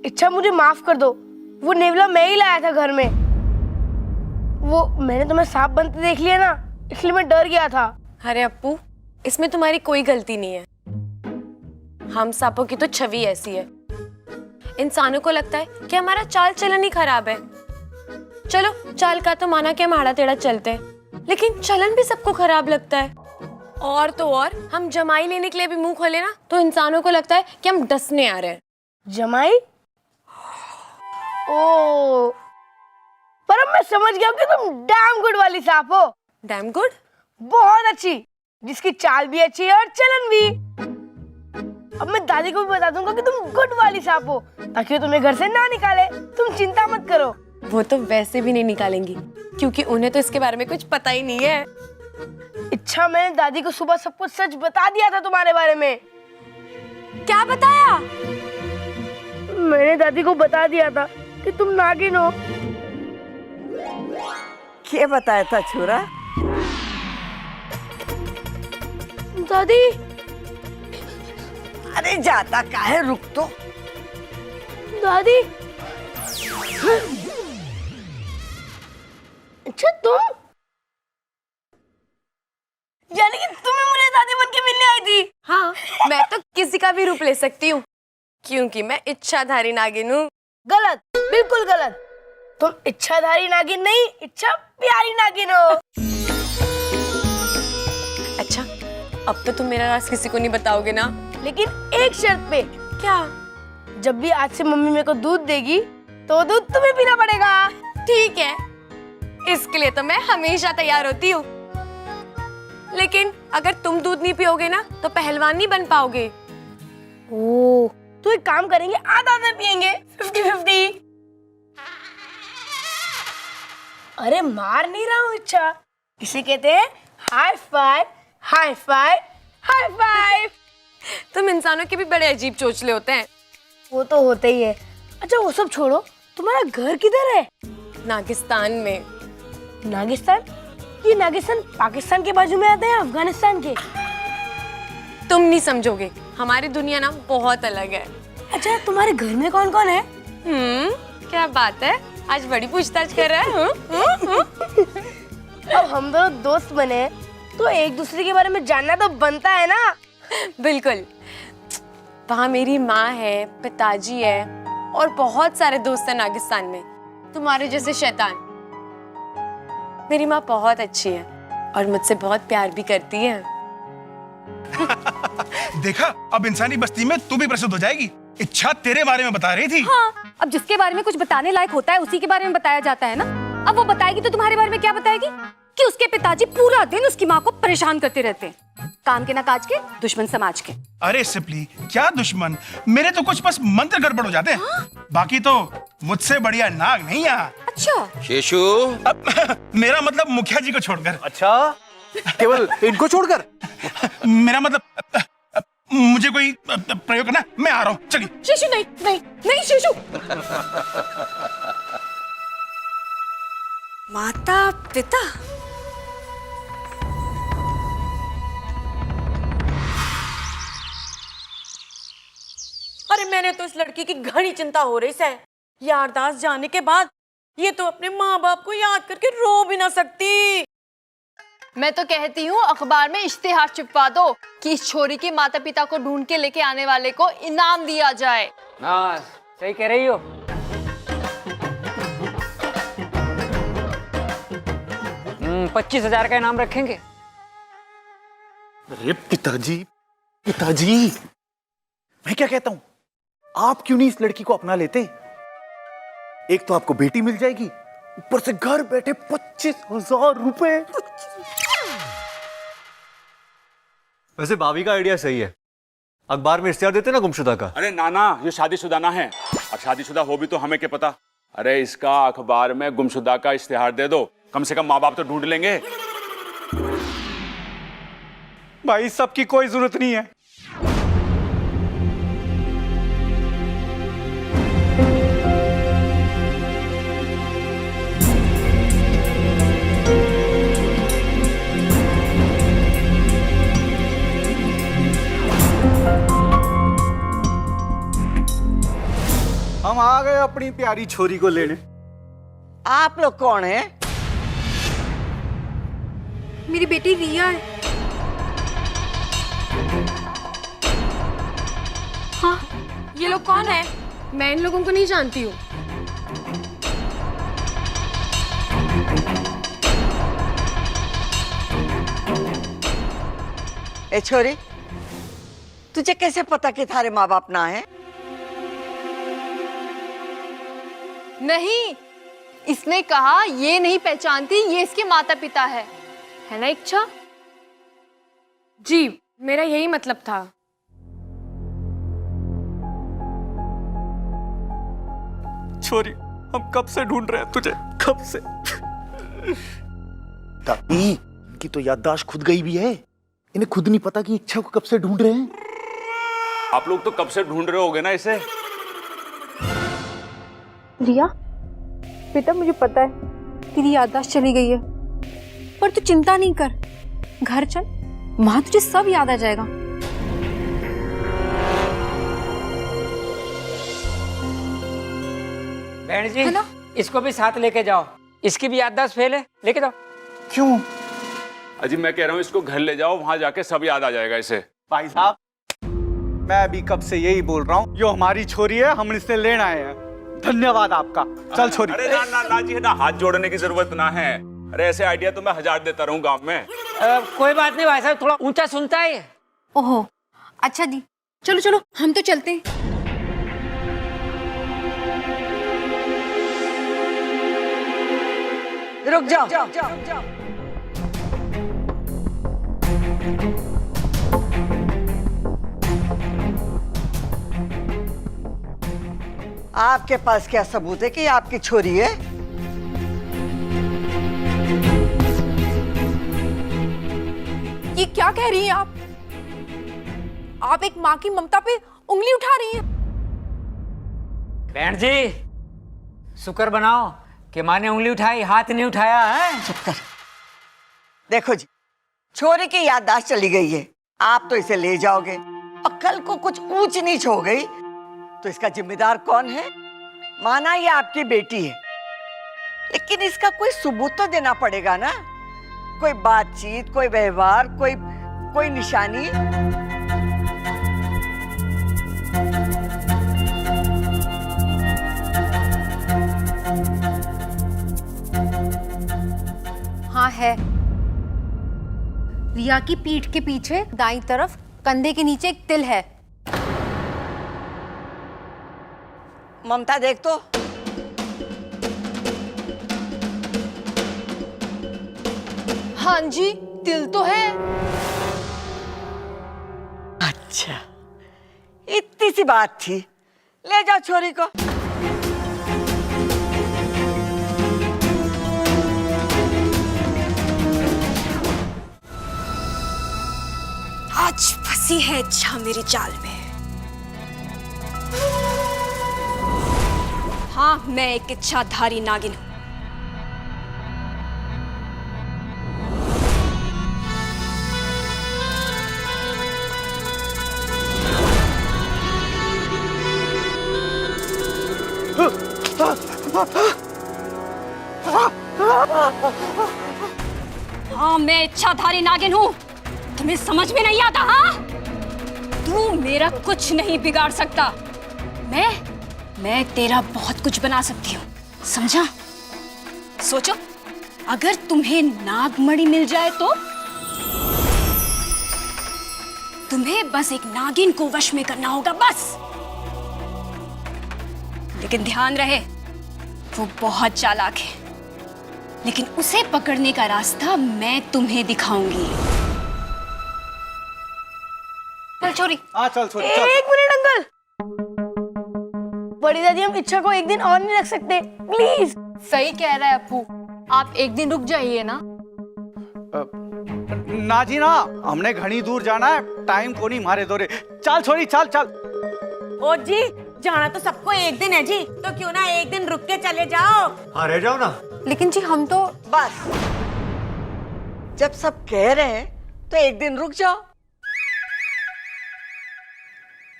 इच्छा मुझे माफ कर दो, वो नेवला मैं ही लाया था घर में। वो मैंने तुम्हें सांप बनते देख लिया ना, इसलिए मैं डर गया था। अरे अप्पू, इसमें तुम्हारी कोई गलती नहीं है। हम सांपों की तो छवि ऐसी है, इंसानों को लगता है कि हमारा चाल चलन ही खराब है। चलो, चाल का तो माना कि हम आड़ा टेढ़ा चलते हैं, लेकिन चलन भी सबको खराब लगता है। और तो और हम जमाई लेने के लिए भी मुंह खोले ना, तो इंसानों को लगता है कि हम डसने आ रहे हैं। जमाई? ओ, पर अब मैं समझ गया हूँ कि तुम डैम गुड वाली सांप हो। Damn good? बहुत अच्छी, जिसकी चाल भी अच्छी है और चलन भी। अब मैं दादी को भी बता दूंगा कि तुम गुड वाली सांप हो, ताकि वो तुम्हें घर से ना निकाले। तुम चिंता मत करो। वो तो वैसे भी नहीं निकालेंगी, क्योंकि उन्हें तो इसके बारे में कुछ पता ही नहीं है। इच्छा, मैंने दादी को सुबह सब कुछ सच बता दिया था तुम्हारे बारे में। क्या बताया? मैंने दादी को बता दिया था कि तुम नागिन हो। क्या बताया था छोरा? दादी। अरे जाता काहे, रुक तो। दादी। अच्छा, तुम? यानी कि तुम्हें मुझे दादी बन के मिलने आई थी? हाँ, मैं तो किसी का भी रूप ले सकती हूँ, क्योंकि मैं इच्छाधारी नागिन हूँ। गलत, बिल्कुल गलत। तुम इच्छाधारी नागिन नहीं, इच्छा प्यारी नागिन हो। अच्छा, अब तो तुम मेरा राज किसी को नहीं बताओगे ना? लेकिन एक शर्त पे। क्या? जब भी आज से मम्मी मेरे को दूध देगी, तो दूध तुम्हें पीना पड़ेगा। ठीक है, इसके लिए तो मैं हमेशा तैयार होती हूँ। लेकिन अगर तुम दूध नहीं पियोगे ना, तो पहलवान नहीं बन पाओगे। ओह, तो एक काम करेंगे, आधा आधा पियेंगे, 50-50। अरे मार नहीं रहा हूँ इच्छा, इसे कहते हैं high five, high five, high five. तुम इंसानों के भी बड़े अजीब चोचले होते हैं। वो तो होते ही है। अच्छा वो सब छोड़ो, तुम्हारा घर किधर है? नागिस्तान में। नागिस्तान? ये नागिस्तान पाकिस्तान के बाजू में आता है, अफगानिस्तान के? तुम नहीं समझोगे, हमारी दुनिया ना बहुत अलग है। अच्छा, तुम्हारे घर में कौन कौन है? क्या बात है, आज बड़ी पूछताछ कर रहा है। अब हम दोनों दोस्त बने, तो एक दूसरे के बारे में जानना तो बनता है ना। बिल्कुल। वहाँ मेरी माँ है, पिताजी है और बहुत सारे दोस्त हैं नागिस्तान में, तुम्हारे जैसे शैतान। मेरी माँ बहुत अच्छी है और मुझसे बहुत प्यार भी करती है। देखा, अब इंसानी बस्ती में तू भी प्रसिद्ध हो जाएगी। इच्छा तेरे बारे में बता रही थी। हाँ, अब जिसके बारे में कुछ बताने लायक होता है उसी के बारे में बताया जाता है ना। अब वो बताएगी तो तुम्हारे बारे में क्या बताएगी? कि उसके पिताजी पूरा दिन उसकी माँ को परेशान करते रहते हैं, काम के ना काज के, दुश्मन समाज के। अरे सिपली, क्या दुश्मन? मेरे तो कुछ बस मंत्र गड़बड़ हो जाते हैं। बाकी तो मुझसे बढ़िया नाग नहीं यहाँ। अच्छा शेषु? मेरा मतलब मुखिया जी को छोड़कर। अच्छा, केवल इनको छोड़कर? मेरा मतलब मुझे कोई प्रयोग करना, मैं आ रहा हूँ, चलिए। शेषु नहीं नहीं नहीं शेषु। माता पिता? अरे मैंने तो इस लड़की की घनी चिंता हो रही है। यारदाश्त जाने के बाद ये तो अपने माँ बाप को याद करके रो भी ना सकती। मैं तो कहती हूँ अखबार में इश्तिहार चिपवा दो कि इस छोरी के माता पिता को ढूंढ के लेके आने वाले को इनाम दिया जाए। हाँ, सही कह रही हो। 25,000 का इनाम रखेंगे। अरे पिताजी, पिताजी, मैं क्या कहता हूं, आप क्यों नहीं इस लड़की को अपना लेते? एक तो आपको बेटी मिल जाएगी, ऊपर से घर बैठे 25,000 रुपए। वैसे भाभी का आइडिया सही है, अखबार में इश्तिहार देते ना गुमशुदा का। अरे नाना, ये शादीशुदा ना है, और शादीशुदा हो भी तो हमें क्या पता। अरे इसका अखबार में गुमशुदा का इश्तिहार दे दो, कम से कम माँ बाप तो ढूंढ लेंगे। भाई सबकी कोई जरूरत नहीं है। हम अपनी प्यारी छोरी को लेने। आप लोग कौन हैं? मेरी बेटी रिया है। हाँ, ये लोग कौन है? मैं इन लोगों को नहीं जानती हूँ। ए छोरी, तुझे कैसे पता कि थारे माँ बाप ना है? नहीं, इसने कहा ये नहीं पहचानती, ये इसके माता पिता है ना इच्छा? जी, मेरा यही मतलब था। छोरी, हम कब से ढूंढ रहे हैं तुझे, कब से। दादी, इनकी तो याददाश्त खुद गई भी है। इन्हें खुद नहीं पता कि इच्छा को कब से ढूंढ रहे हैं। आप लोग तो कब से ढूंढ रहे होगे ना इसे। रिया, बेटा मुझे पता है तेरी याददाश्त चली गई है, पर तू चिंता नहीं कर, घर चल, वहां तुझे सब याद आ जाएगा। बहन जी, इसको भी साथ लेके जाओ, इसकी भी याददाश्त फेल है, लेके जाओ। क्यों? अजी मैं कह रहा हूँ इसको घर ले जाओ, वहां जाके सब याद आ जाएगा इसे। भाई साहब, मैं अभी कब से यही बोल रहा हूँ, यो हमारी छोरी है, हम इसे लेना आए हैं। धन्यवाद आपका। चल छोरी। अरे ना ना ना जी, ना हाथ जोड़ने की जरूरत ना है। अरे ऐसे आइडिया तो मैं 1000 देता रहूं गांव में। कोई बात नहीं भाई साहब, थोड़ा ऊंचा सुनता है। ओहो, अच्छा दी, चलो चलो हम तो चलते हैं। रुक जाओ। आपके पास क्या सबूत है कि आपकी छोरी है? ये क्या कह रही हैं आप? आप एक माँ की ममता पे उंगली उठा रही हैं। बहन जी, शुक्र बनाओ कि माँ ने उंगली उठाई, हाथ नहीं उठाया है। चुप कर। देखो जी, छोरी की याददाश्त चली गई है, आप तो इसे ले जाओगे और कल को कुछ ऊंच नीच हो गई तो इसका जिम्मेदार कौन है? माना ये आपकी बेटी है, लेकिन इसका कोई सबूत तो देना पड़ेगा ना, कोई बातचीत, कोई व्यवहार, कोई निशानी। हाँ है, रिया की पीठ के पीछे दाईं तरफ कंधे के नीचे एक तिल है। ममता देख तो। हाँ जी, तिल तो है। अच्छा, इतनी सी बात थी, ले जाओ छोरी को। आज फंसी है इच्छा मेरी जाल में। हाँ, मैं एक इच्छाधारी नागिन हूं। हाँ, मैं इच्छाधारी नागिन हूं। तुम्हें समझ में नहीं आता? हाँ, तू मेरा कुछ नहीं बिगाड़ सकता। मैं तेरा बहुत कुछ बना सकती हूँ, समझा? सोचो, अगर तुम्हें नागमणि मिल जाए तो तुम्हें बस एक नागिन को वश में करना होगा, बस। लेकिन ध्यान रहे, वो बहुत चालाक है, लेकिन उसे पकड़ने का रास्ता मैं तुम्हें दिखाऊंगी। चल छोरी। हाँ चल छोरी, चल। एक मिनट अंकल, बड़ी दादी हम इच्छा को एक दिन और नहीं रख सकते, प्लीज। सही कह रहा है अप्पू, आप एक दिन रुक जाइए ना। ना जी ना, हमने घनी दूर जाना है, टाइम को नहीं मारे दो रे। चल छोरी, चल चल। ओ जी, जाना तो सबको एक दिन है जी, तो क्यों ना एक दिन रुक के चले जाओ। हाँ, रह जाओ ना। लेकिन जी हम तो बस, जब सब कह रहे हैं तो एक दिन रुक जाओ।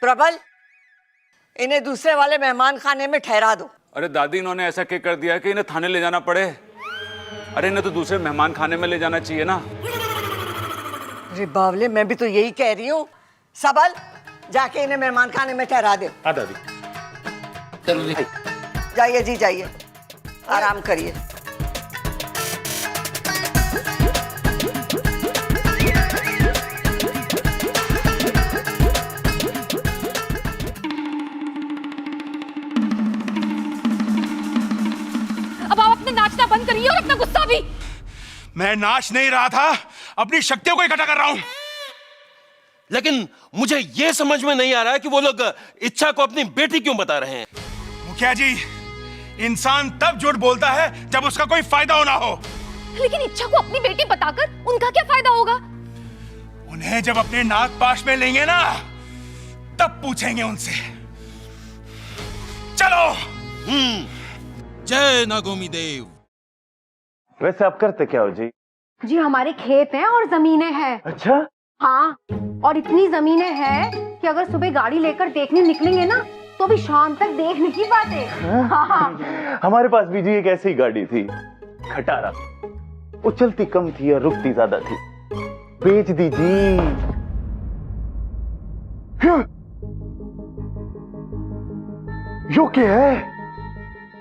प्रबल, इन्हें दूसरे वाले मेहमान खाने में ठहरा दो। अरे दादी, इन्होंने ऐसा क्या कर दिया कि इन्हें थाने ले जाना पड़े? अरे इन्हें तो दूसरे मेहमान खाने में ले जाना चाहिए ना। अरे बावले, मैं भी तो यही कह रही हूँ। सबल, जाके इन्हें मेहमान खाने में ठहरा दो। हाँ दादी। चलो जी। जाइए जी, जाइए, आराम करिए। अब आप अपने नाचना बंद करिए और अपना गुस्सा भी। मैं नाच नहीं रहा था, अपनी शक्तियों को इकट्ठा कर रहा हूं। लेकिन मुझे यह समझ में नहीं आ रहा है कि वो लोग इच्छा को अपनी बेटी क्यों बता रहे हैं। मुखिया जी, इंसान तब झूठ बोलता है जब उसका कोई फायदा होना हो। लेकिन इच्छा को अपनी बेटी बताकर उनका क्या फायदा होगा? उन्हें जब अपने नाग पाश में लेंगे ना, तब पूछेंगे उनसे। चलो। जय नागोमी देव। वैसे आप करते क्या हो जी? जी हमारे खेत हैं और जमीनें हैं। अच्छा। हाँ, और इतनी जमीनें हैं कि अगर सुबह गाड़ी लेकर देखने निकलेंगे ना तो भी शाम तक देख नहीं पाते। हाँ। हमारे पास भी जी एक ऐसी ही गाड़ी थी, खटारा। वो चलती कम थी और रुकती ज्यादा थी। बेच दी जी। यो क्या है?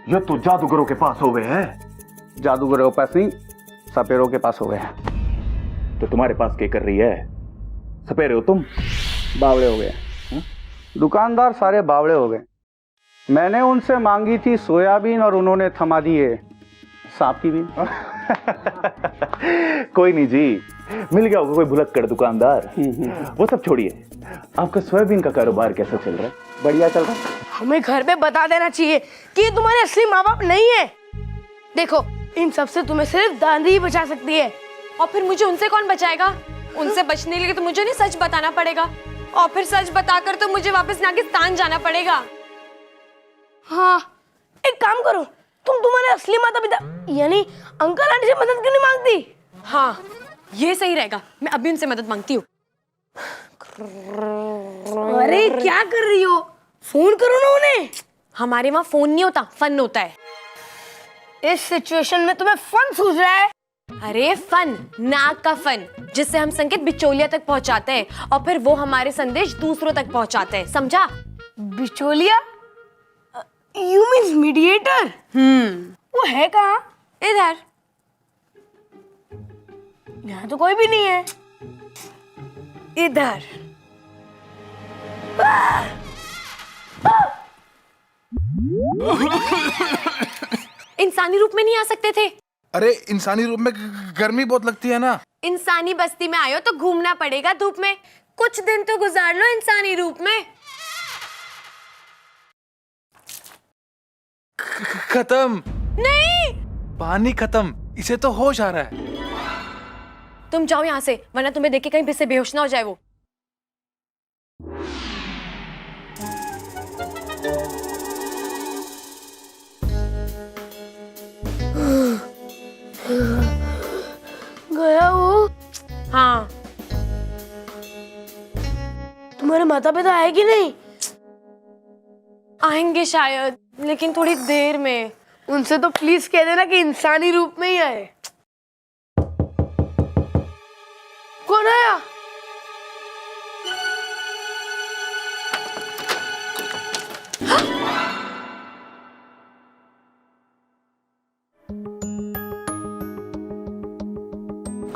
ये तो जादूगरों के पास हो गए हैं। जादूगरों के पास नहीं, सपेरों के पास हो गए हैं। तो तुम्हारे पास क्या कर रही है? सपेरे हो तुम? बावड़े हो गए। दुकानदार सारे बावड़े हो गए। मैंने उनसे मांगी थी सोयाबीन और उन्होंने थमा दिए सांप की बीन। कोई नहीं जी, मिल गया होगा कोई भुलक्कड़ दुकानदार। वो सब छोड़िए, आपका सोयाबीन का कारोबार कैसा चल रहा है? बढ़िया चल रहा है। हमें घर पे बता देना चाहिए कि ये तुम्हारे असली माँ बाप नहीं है। देखो, इन सब से तुम्हें सिर्फ दादी ही बचा सकती है। और फिर मुझे उनसे कौन बचाएगा? उनसे बचने के लिए तो मुझे नहीं सच बताना पड़ेगा, और फिर सच बताकर तो मुझे वापस नागिस्तान जाना पड़ेगा। हाँ, एक काम करो, तुम तुम्हारे असली माता पिता यानी अंकल आंटी से मदद क्यों नहीं मांगती? हाँ, ये सही रहेगा। मैं अभी उनसे मदद मांगती हूँ। अरे क्या कर रही हो? फोन करो ना उन्हें। हमारे वहाँ फोन नहीं होता, फन होता है। इस सिचुएशन में तुम्हें फन सूझ रहा है? अरे फन, नाक का फन, जिससे हम संकेत बिचौलिया तक पहुंचाते हैं और फिर वो हमारे संदेश दूसरों तक पहुंचाते हैं, समझा? बिचौलिया? You means mediator? वो है कहाँ? इधर। यहाँ तो कोई भी नहीं है। इधर। इंसानी रूप में नहीं आ सकते थे? अरे इंसानी रूप में गर्मी बहुत लगती है ना। इंसानी बस्ती में आयो तो घूमना पड़ेगा धूप में। कुछ दिन तो गुजार लो इंसानी रूप में। खत्म। नहीं, पानी खत्म, इसे तो होश आ रहा है। तुम जाओ यहाँ से, वरना तुम्हें देख के कहीं फिर से बेहोश ना हो जाए वो। गया वो? हाँ। तुम्हारे माता पिता आए कि नहीं? आएंगे शायद, लेकिन थोड़ी देर में। उनसे तो प्लीज कह देना कि इंसानी रूप में ही आए। कौन आया?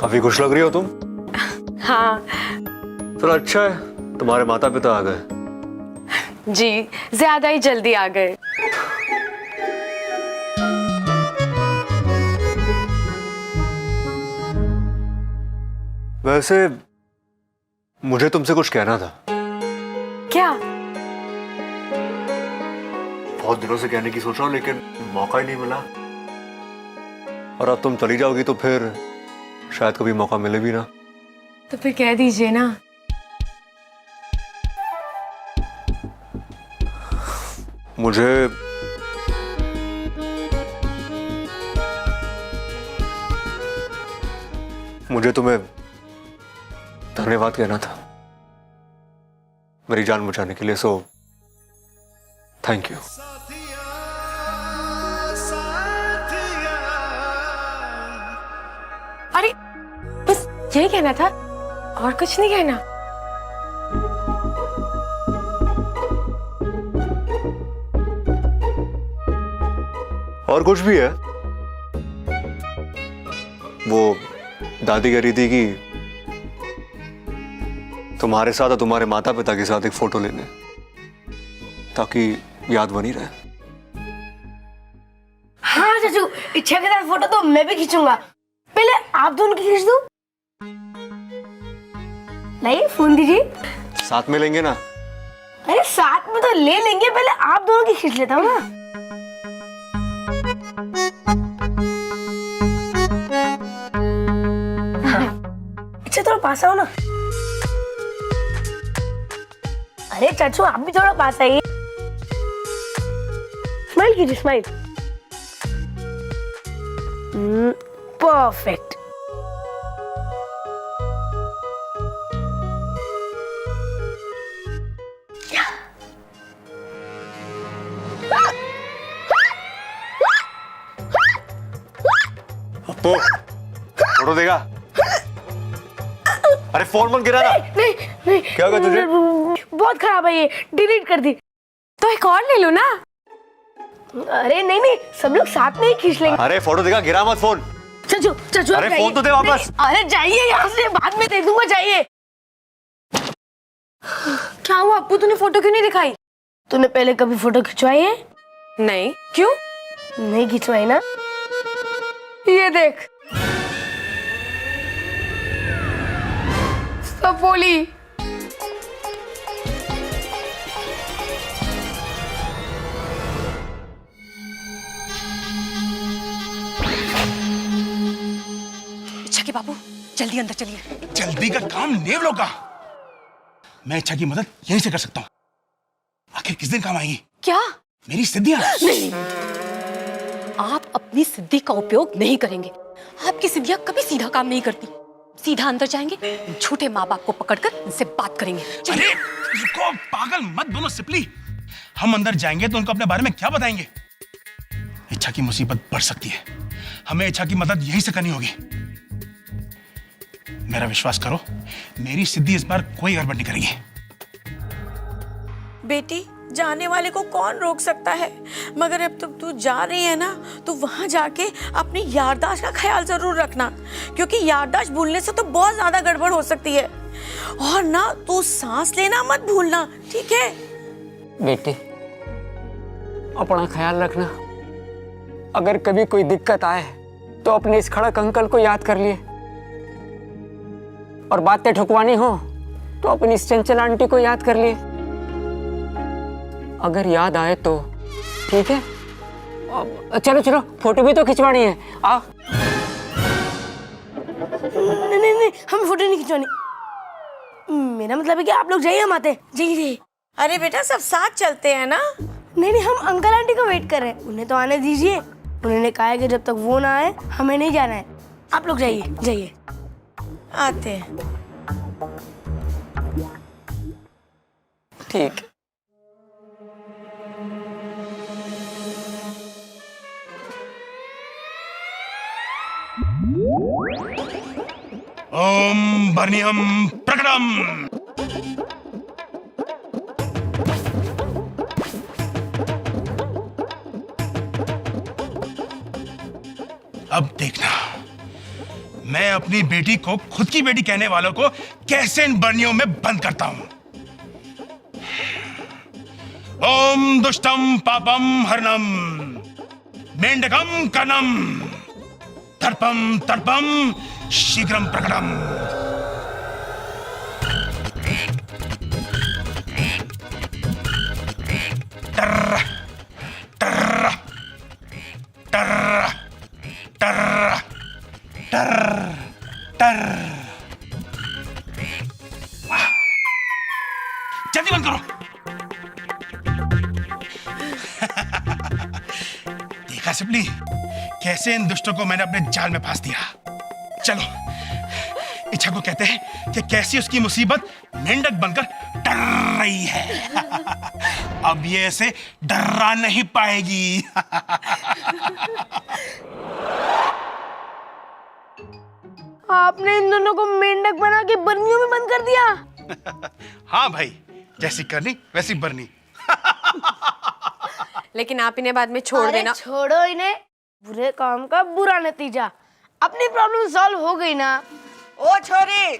काफी खुश लग रही हो तुम। हाँ चलो अच्छा है, तुम्हारे माता पिता आ गए। जी, ज्यादा ही जल्दी आ गए। वैसे मुझे तुमसे कुछ कहना था। क्या? बहुत दिनों से कहने की सोच रहा हूँ, लेकिन मौका ही नहीं मिला। और अब तुम चली जाओगी तो फिर शायद कभी मौका मिले भी ना। तो फिर कह दीजिए ना। मुझे तुम्हें धन्यवाद कहना था मेरी जान बचाने के लिए। So thank you. अरे बस यही कहना था, और कुछ नहीं कहना। और कुछ भी है? वो दादी कह रही थी कि तुम्हारे साथ और तुम्हारे माता पिता के साथ एक फोटो लेने, ताकि याद बनी रहे। हाँ चाचू, इच्छा के साथ फोटो तो मैं भी खींचूंगा। पहले आप दोनों की खींच दो। नहीं, फोन दीजिए। साथ में लेंगे ना? अरे साथ में तो ले लेंगे, पहले आप दोनों की खींच लेता हूँ ना। अच्छा थोड़ा पास आओ ना। अरे चाचू आप भी थोड़ा पास आइए। स्माइल कीजिए, स्माइल। परफेक्ट। अप्पू, फोटो देगा? अरे फोन मत गिराना। नहीं नहीं, क्या हुआ तुझे? बहुत खराब है ये, डिलीट कर दी। तो एक और ले लो ना। अरे नहीं नहीं, सब लोग साथ में ही खींच लेंगे। अरे फोटो देगा, गिरा मत फोन। चाचू चाचू अरे फोन तो दे वापस। अरे जाइए यहाँ से, बाद में दे दूंगा, जाइए। क्या हुआ अप्पू, तूने फोटो क्यों नहीं दिखाई? तूने पहले कभी फोटो खिंचवाई है? नहीं, क्यों? नहीं खिंचवाई ना? ये देख, सपोली। इच्छा के बाबू, जल्दी अंदर चलिए। जल्दी का काम नेवलों का। मैं इच्छा की मदद यहीं से कर सकता हूँ। आखिर किस दिन काम आएगी? क्या? मेरी सिद्धियां। नहीं, आप अपनी सिद्धि का उपयोग नहीं करेंगे। आपकी सिद्धियां कभी सीधा काम नहीं करती। सीधा अंदर जाएंगे, झूठे माँ बाप को पकड़कर उनसे बात करेंगे। अरे रुको, पागल मत बोलो सिपली। हम अंदर जाएंगे तो उनको अपने बारे में क्या बताएंगे? इच्छा की मुसीबत बढ़ सकती है। हमें इच्छा की मदद यहीं से करनी होगी। मेरा विश्वास करो, मेरी सिद्धि इस बार कोई गड़बड़ नहीं करेगी। बेटी, जाने वाले को कौन रोक सकता है? मगर अब तक तू जा रही है ना, तो वहां जाके अपनी याददाश्त का ख्याल जरूर रखना, क्योंकि याददाश्त भूलने से तो बहुत ज्यादा गड़बड़ हो सकती है। और ना तू सांस लेना मत भूलना, ठीक है? बेटी, अपना ख्याल रखना। अगर कभी कोई दिक्कत आए तो अपने इस खड़क अंकल को याद कर लिए, और बातें ठुकवानी हो तो अपनी इस चंचल आंटी को याद कर लिए। अगर याद आए तो ठीक है। चलो चलो, फोटो भी तो खिंचवानी है। आओ। नहीं नहीं नहीं, हमें फोटो नहीं खिंचवानी। मेरा मतलब है कि आप लोग जाइए, हम आते हैं। जाइए। अरे बेटा, सब साथ चलते हैं ना। नहीं नहीं, हम अंकल आंटी को वेट कर रहे हैं, उन्हें तो आने दीजिए। उन्होंने कहा है कि जब तक वो ना आए हमें नहीं जाना है। आप लोग जाइए जाइए। आते हैं। ठीक। ओम बर्नियम प्रकटम। अब देखना, मैं अपनी बेटी को खुद की बेटी कहने वालों को कैसे इन बर्नियों में बंद करता हूं। ओम दुष्टम पापम हरणम मेंढकम कनम तर्पम तर्पम शीघ्रम प्रकटम। टर टर टर टर टर टर। जल्दी बंद करो। देखा सिपली, कैसे इन दुष्टों को मैंने अपने जाल में फांस दिया। चलो, इच्छा को कहते हैं कि कैसी उसकी मुसीबत मेंढक बनकर डर रही है। अब ये ऐसे डरा नहीं पाएगी। आपने इन दोनों को मेंढक बना के बर्नियों में बंद कर दिया। हाँ भाई, जैसी करनी वैसी बरनी। लेकिन आप इन्हें बाद में छोड़ अरे देना। छोड़ो इन्हें, बुरे काम का बुरा नतीजा। अपनी प्रॉब्लम सॉल्व हो गई ना। ओ छोरी,